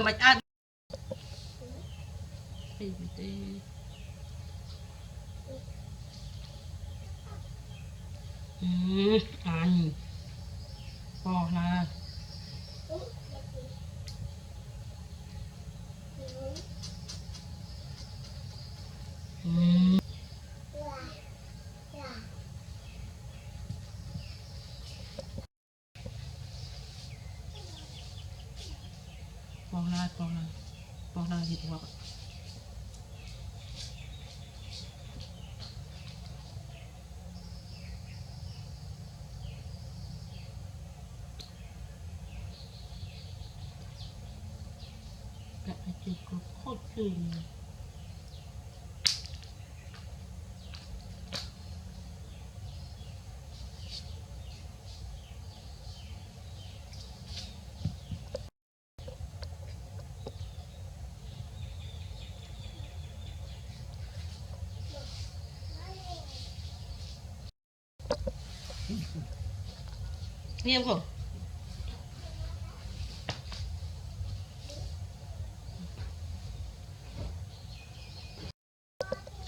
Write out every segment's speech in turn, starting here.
mạch ăn anh bỏ là bỏ là thịt bò cả chỉ có khói tươi nghe không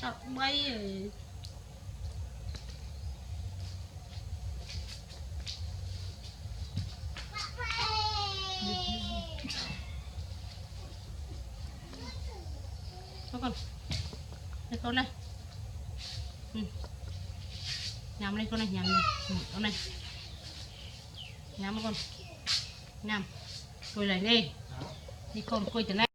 chặt bay rồi con đây con này nhắm đây con này nhắm này con này nhắm con nhắm quay lại đi con quay từ này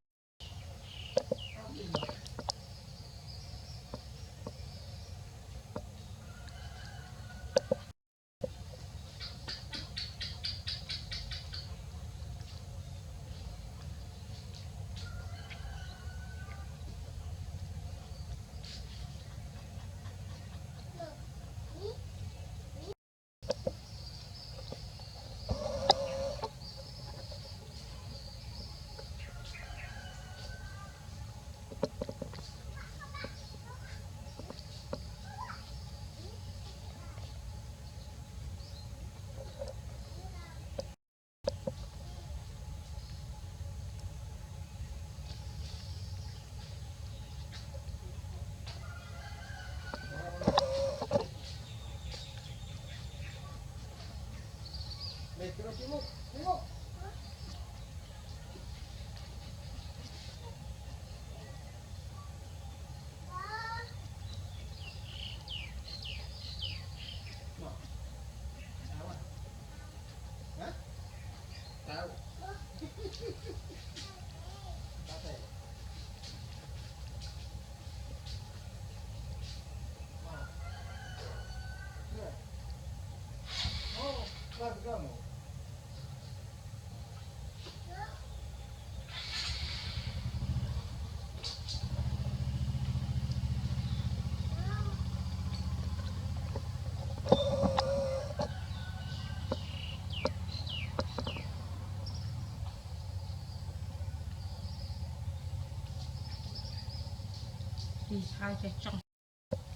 đi hai cái trong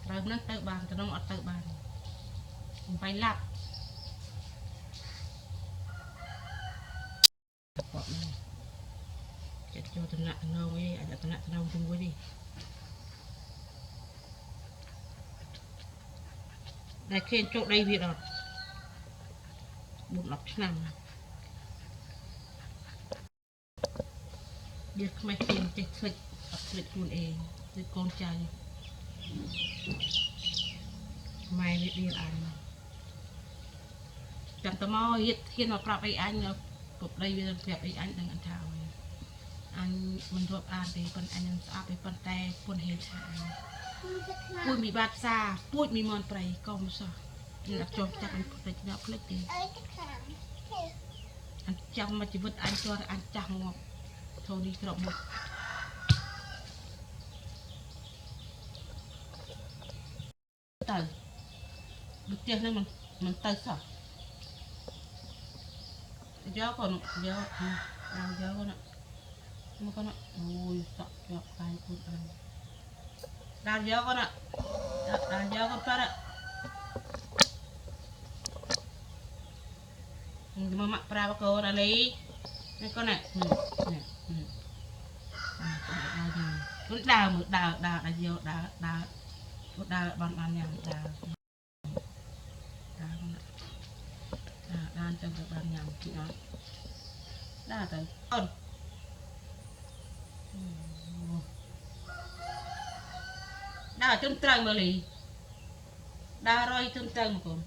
rồi nó tự bàn cho nó ngọt tự bàn phải lặp bọt này cái cho tận nặng nâu ấy ada tận nặng nâu chung với đi đây khen chỗ đây việc rồi bụng lọc nằm biết không ai khen cái thịt luôn em thịt con trai mày biết đi ăn chẳng tao mò hiện mà prap ấy anh nó cục đây bây giờ đẹp ấy anh đang ăn thảo anh mình thuộc ăn thì phần anh ăn sáp thì phần tay phần hết cùi mì bát xa cùi mì mòn prey công sao là cho chắc anh phải nhớ click đi anh chẳng mà chỉ vứt anh cho anh chẳng ngọc thôi đi trộm một tờ được chưa nên mình tờ sao gió còn gió đang gió con ạ mà con ạ ui sợ cho cái con ăn đang gió con ạ đang gió con phát ạ mà mặc pra cô là lý con này cũng đào một đào đào là nhiều đào đào đào bàn bàn nhàng đào đào đào đào trong cái bàn nhàng chị nói đào tới con đào trong trăng mà lì đào rồi trong trăng mà con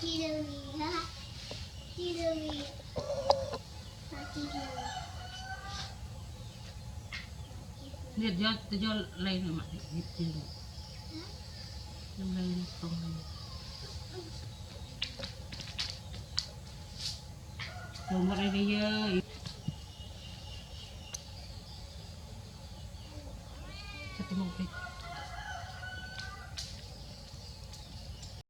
Chị đưa gì hả? Chị đưa gì? Chị đưa nhiệt do lên rồi mặt nhiệt chưa nhưng lên không lên rồi một đây bây giờ chắc cái một cái